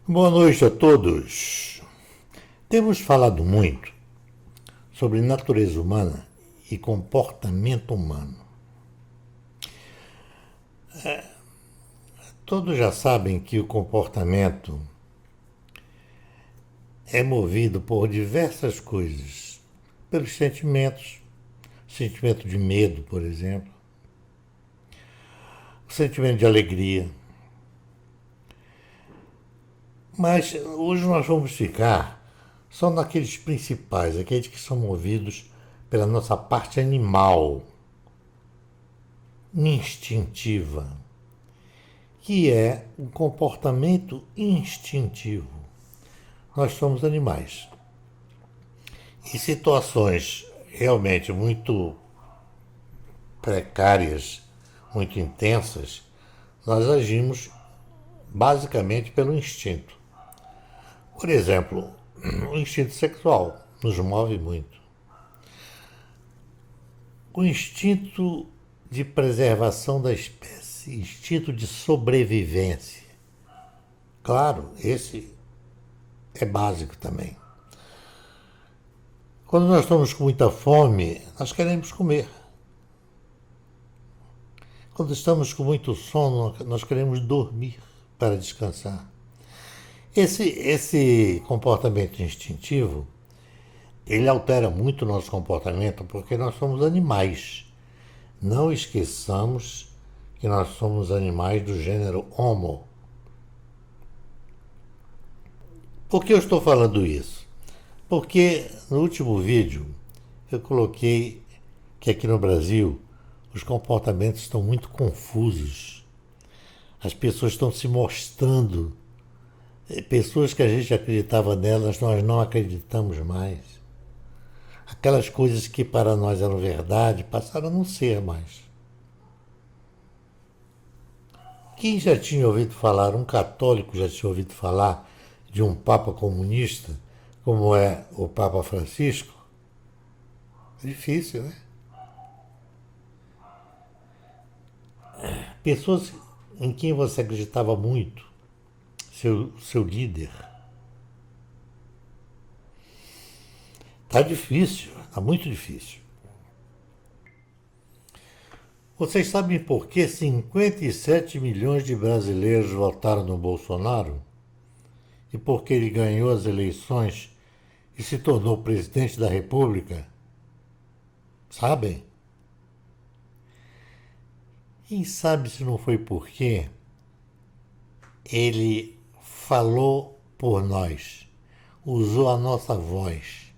Boa noite a todos. Temos falado muito sobre natureza humana e comportamento humano. Todos já sabem que o comportamento é movido por diversas coisas, pelos sentimentos, sentimento de medo, por exemplo, o sentimento de alegria. Mas hoje nós vamos ficar só naqueles principais, aqueles que são movidos pela nossa parte animal, instintiva, que é o comportamento instintivo. Nós somos animais. Em situações realmente muito precárias, muito intensas, nós agimos basicamente pelo instinto. Por exemplo, o instinto sexual nos move muito. O instinto de preservação da espécie, instinto de sobrevivência. Claro, esse é básico também. Quando nós estamos com muita fome, nós queremos comer. Quando estamos com muito sono, nós queremos dormir para descansar. Esse comportamento instintivo, ele altera muito o nosso comportamento porque nós somos animais. Não esqueçamos que nós somos animais do gênero Homo. Por que eu estou falando isso? Porque no último vídeo eu coloquei que aqui no Brasil os comportamentos estão muito confusos. As pessoas estão se mostrando. Pessoas que a gente acreditava nelas, nós não acreditamos mais. Aquelas coisas que para nós eram verdade passaram a não ser mais. Quem já tinha ouvido falar, um católico já tinha ouvido falar de um Papa comunista, como é o Papa Francisco? Difícil, né? Pessoas em quem você acreditava muito, seu líder. Tá difícil, tá muito difícil. Vocês sabem por que 57 milhões de brasileiros votaram no Bolsonaro? E por que ele ganhou as eleições e se tornou presidente da República? Sabem? Quem sabe se não foi porque ele falou por nós, usou a nossa voz,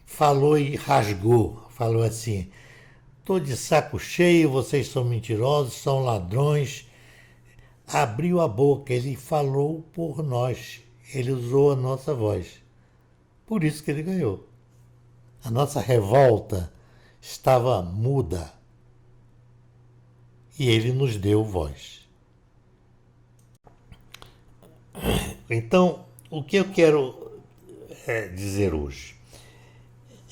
falou e rasgou, falou assim: estou de saco cheio, vocês são mentirosos, são ladrões. Abriu a boca, ele falou por nós, ele usou a nossa voz. Por isso que ele ganhou. A nossa revolta estava muda e ele nos deu voz. Então, o que eu quero dizer hoje?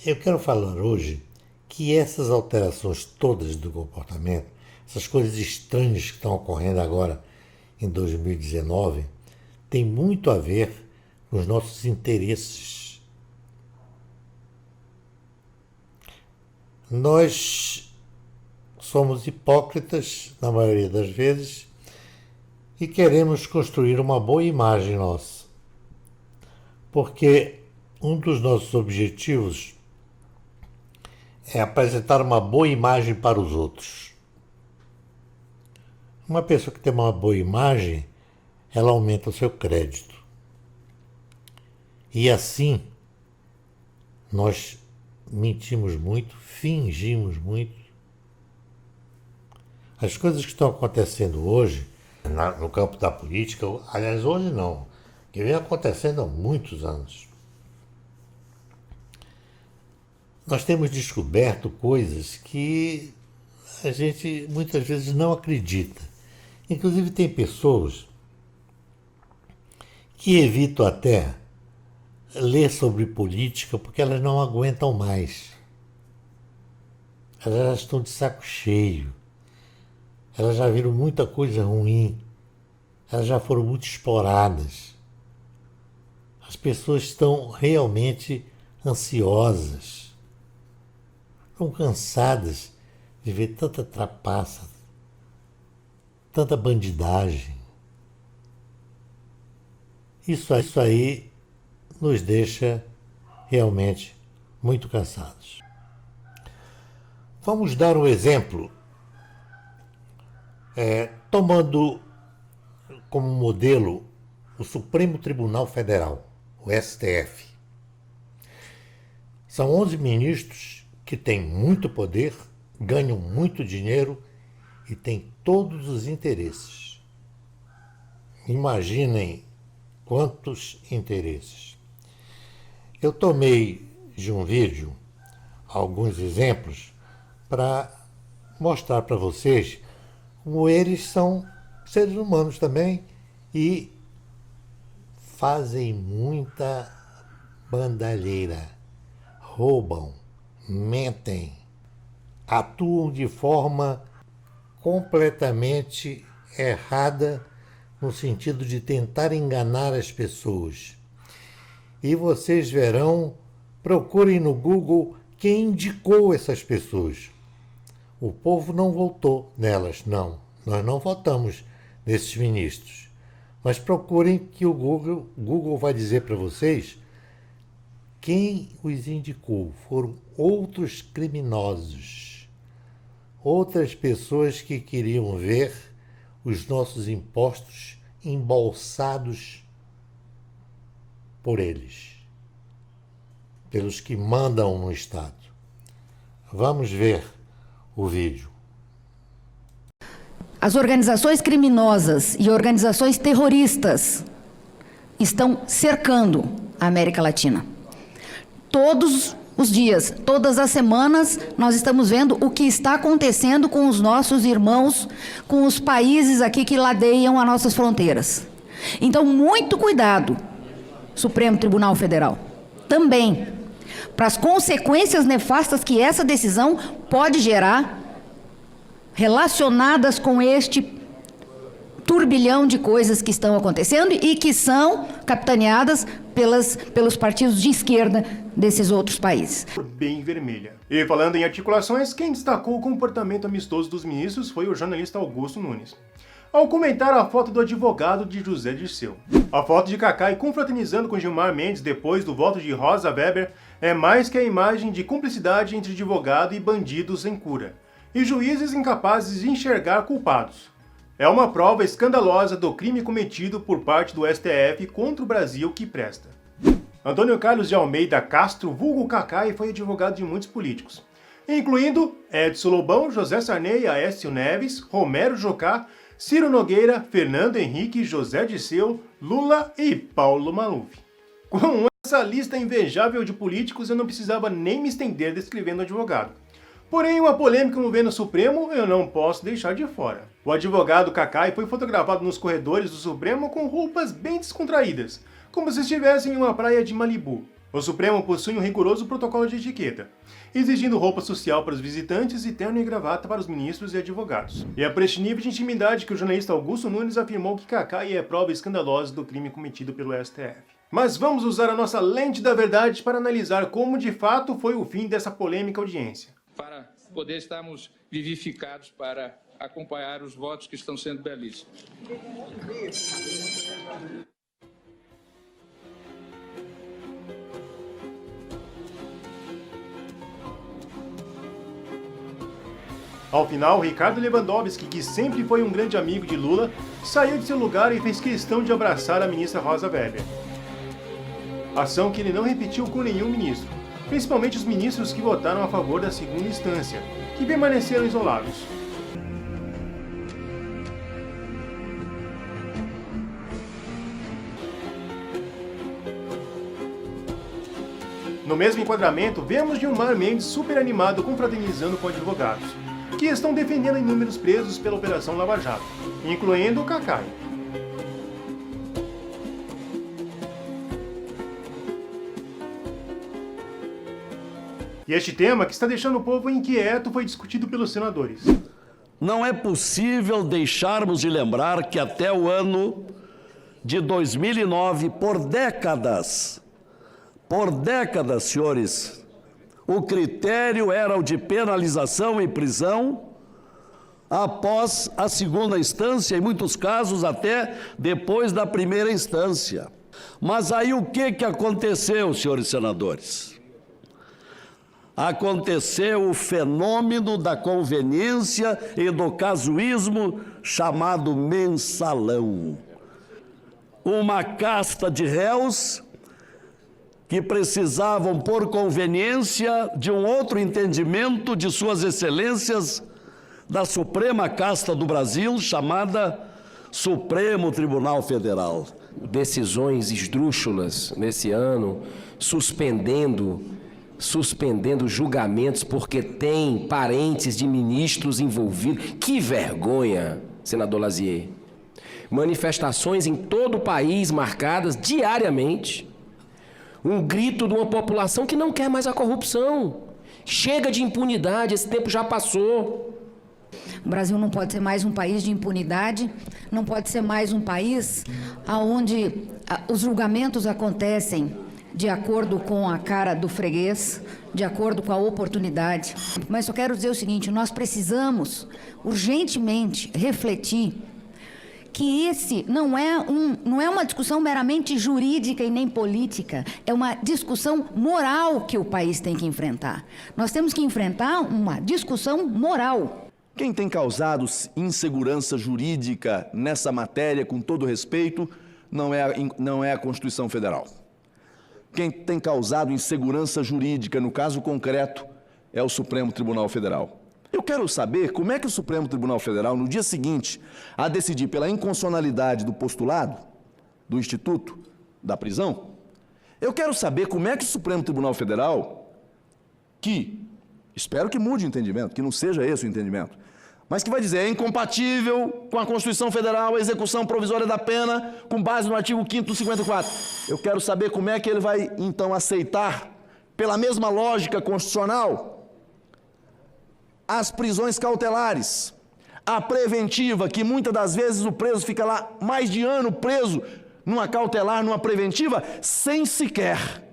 Eu quero falar hoje que essas alterações todas do comportamento, essas coisas estranhas que estão ocorrendo agora em 2019, tem muito a ver com os nossos interesses. Nós somos hipócritas, na maioria das vezes, e queremos construir uma boa imagem nossa. Porque um dos nossos objetivos é apresentar uma boa imagem para os outros. Uma pessoa que tem uma boa imagem, ela aumenta o seu crédito. E assim, nós mentimos muito, fingimos muito. As coisas que estão acontecendo hoje, no campo da política, aliás, hoje não, que vem acontecendo há muitos anos. Nós temos descoberto coisas que a gente muitas vezes não acredita. Inclusive tem pessoas que evitam até ler sobre política porque elas não aguentam mais. Elas já estão de saco cheio. Elas já viram muita coisa ruim. elas já foram muito exploradas. As pessoas estão realmente ansiosas, estão cansadas de ver tanta trapaça, tanta bandidagem. Isso aí nos deixa realmente muito cansados. Vamos dar um exemplo, tomando como modelo o Supremo Tribunal Federal, o STF. São 11 ministros que têm muito poder, ganham muito dinheiro e têm todos os interesses. Imaginem quantos interesses. Eu tomei de um vídeo alguns exemplos para mostrar para vocês como eles são seres humanos também e fazem muita bandalheira, roubam, mentem, atuam de forma completamente errada no sentido de tentar enganar as pessoas. E vocês verão, procurem no Google quem indicou essas pessoas. O povo não votou nelas, não. Nós não votamos nesses ministros. Mas procurem que o Google vai dizer para vocês quem os indicou. Foram outros criminosos, outras pessoas que queriam ver os nossos impostos embolsados por eles, pelos que mandam no Estado. Vamos ver o vídeo. As organizações criminosas e organizações terroristas estão cercando a América Latina. Todos os dias, todas as semanas, nós estamos vendo o que está acontecendo com os nossos irmãos, com os países aqui que ladeiam as nossas fronteiras. Então, muito cuidado, Supremo Tribunal Federal, também, para as consequências nefastas que essa decisão pode gerar, relacionadas com este turbilhão de coisas que estão acontecendo e que são capitaneadas pelos partidos de esquerda desses outros países. Bem vermelha. E falando em articulações, quem destacou o comportamento amistoso dos ministros foi o jornalista Augusto Nunes, ao comentar a foto do advogado de José Dirceu. A foto de Cacai confraternizando com Gilmar Mendes depois do voto de Rosa Weber é mais que a imagem de cumplicidade entre advogado e bandidos em cura, e juízes incapazes de enxergar culpados. É uma prova escandalosa do crime cometido por parte do STF contra o Brasil que presta. Antônio Carlos de Almeida Castro, vulgo Cacai, foi advogado de muitos políticos, incluindo Edson Lobão, José Sarney, Aécio Neves, Romero Jucá, Ciro Nogueira, Fernando Henrique, José Dirceu, Lula e Paulo Maluf. Com essa lista invejável de políticos, eu não precisava nem me estender descrevendo o advogado. Porém, uma polêmica envolvendo o Supremo eu não posso deixar de fora. O advogado Cacai foi fotografado nos corredores do Supremo com roupas bem descontraídas, como se estivesse em uma praia de Malibu. O Supremo possui um rigoroso protocolo de etiqueta, exigindo roupa social para os visitantes e terno e gravata para os ministros e advogados. E é por este nível de intimidade que o jornalista Augusto Nunes afirmou que Cacai é prova escandalosa do crime cometido pelo STF. Mas vamos usar a nossa lente da verdade para analisar como de fato foi o fim dessa polêmica audiência. Para poder estarmos vivificados para acompanhar os votos que estão sendo belíssimos. Ao final, Ricardo Lewandowski, que sempre foi um grande amigo de Lula, saiu de seu lugar e fez questão de abraçar a ministra Rosa Weber. Ação que ele não repetiu com nenhum ministro, principalmente os ministros que votaram a favor da segunda instância, que permaneceram isolados. No mesmo enquadramento, vemos Gilmar Mendes super animado confraternizando com advogados, que estão defendendo inúmeros presos pela Operação Lava Jato, incluindo o Cacai. E este tema, que está deixando o povo inquieto, foi discutido pelos senadores. não é possível deixarmos de lembrar que até o ano de 2009, por décadas, senhores, o critério era o de penalização e prisão após a segunda instância, em muitos casos até depois da primeira instância. Mas aí o que aconteceu, senhores senadores? Aconteceu o fenômeno da conveniência e do casuísmo chamado mensalão. Uma casta de réus que precisavam, por conveniência, de um outro entendimento de suas excelências da Suprema Casta do Brasil, chamada Supremo Tribunal Federal. Decisões esdrúxulas nesse ano, suspendendo julgamentos porque tem parentes de ministros envolvidos. Que vergonha, senador Lazier. Manifestações em todo o país marcadas diariamente. Um grito de uma população que não quer mais a corrupção. Chega de impunidade, esse tempo já passou. O Brasil não pode ser mais um país de impunidade, não pode ser mais um país onde os julgamentos acontecem de acordo com a cara do freguês, de acordo com a oportunidade. Mas só quero dizer o seguinte, nós precisamos urgentemente refletir que esse não é uma discussão meramente jurídica e nem política, é uma discussão moral que o país tem que enfrentar. Nós temos que enfrentar uma discussão moral. Quem tem causado insegurança jurídica nessa matéria, com todo respeito, não é a Constituição Federal. Quem tem causado insegurança jurídica, no caso concreto, é o Supremo Tribunal Federal. Eu quero saber como é que o Supremo Tribunal Federal, no dia seguinte a decidir pela inconstitucionalidade do postulado, do Instituto da prisão, eu quero saber como é que o Supremo Tribunal Federal, que espero que mude o entendimento, que não seja esse o entendimento, mas que vai dizer é incompatível com a Constituição Federal a execução provisória da pena com base no artigo 5º do 54. Eu quero saber como é que ele vai, então, aceitar, pela mesma lógica constitucional, as prisões cautelares, a preventiva, que muitas das vezes o preso fica lá mais de ano preso numa cautelar, numa preventiva, sem sequer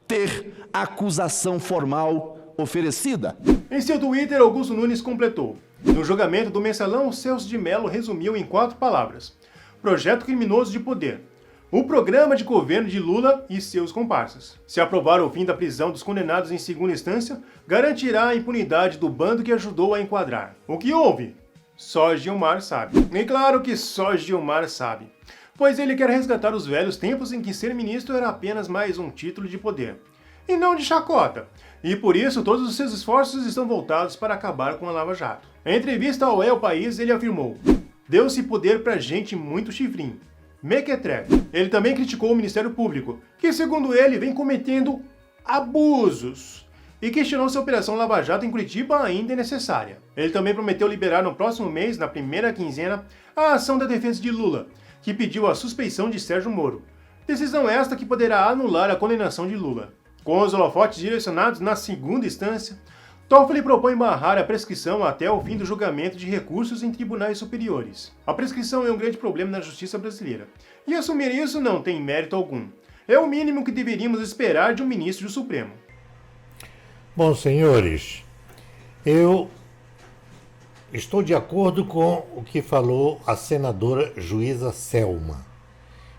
ter acusação formal oferecida. Em seu Twitter, Augusto Nunes completou: no julgamento do mensalão, Celso de Mello resumiu em 4 palavras: projeto criminoso de poder. O programa de governo de Lula e seus comparsas. Se aprovar o fim da prisão dos condenados em segunda instância, garantirá a impunidade do bando que ajudou a enquadrar. O que houve? Só Gilmar sabe. E claro que só Gilmar sabe. Pois ele quer resgatar os velhos tempos em que ser ministro era apenas mais um título de poder. E não de chacota. E por isso todos os seus esforços estão voltados para acabar com a Lava Jato. Em entrevista ao El País, ele afirmou: deu-se poder pra gente muito chifrinho. Mequetrefe. Ele também criticou o Ministério Público, que segundo ele vem cometendo abusos, e questionou se a Operação Lava Jato em Curitiba ainda é necessária. Ele também prometeu liberar no próximo mês, na primeira quinzena, a ação da defesa de Lula, que pediu a suspeição de Sérgio Moro. Decisão esta que poderá anular a condenação de Lula. Com os holofotes direcionados na segunda instância, Toffoli propõe barrar a prescrição até o fim do julgamento de recursos em tribunais superiores. A prescrição é um grande problema na justiça brasileira, e assumir isso não tem mérito algum. É o mínimo que deveríamos esperar de um ministro do Supremo. Bom, senhores, eu estou de acordo com o que falou a senadora juíza Selma.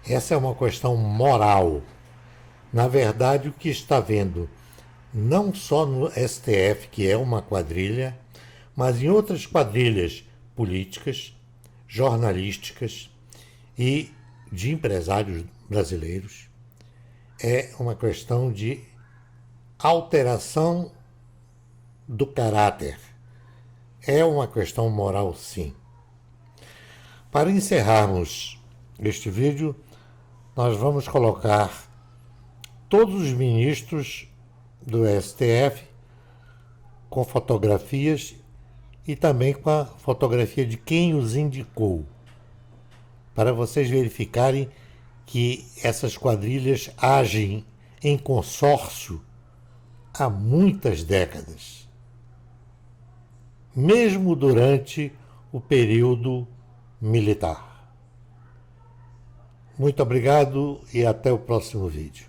Essa é uma questão moral. Na verdade, o que está havendo não só no STF, que é uma quadrilha, mas em outras quadrilhas políticas, jornalísticas e de empresários brasileiros, é uma questão de alteração do caráter. É uma questão moral, sim. Para encerrarmos este vídeo, nós vamos colocar todos os ministros do STF com fotografias e também com a fotografia de quem os indicou, para vocês verificarem que essas quadrilhas agem em consórcio há muitas décadas. mesmo durante o período militar. Muito obrigado e até o próximo vídeo.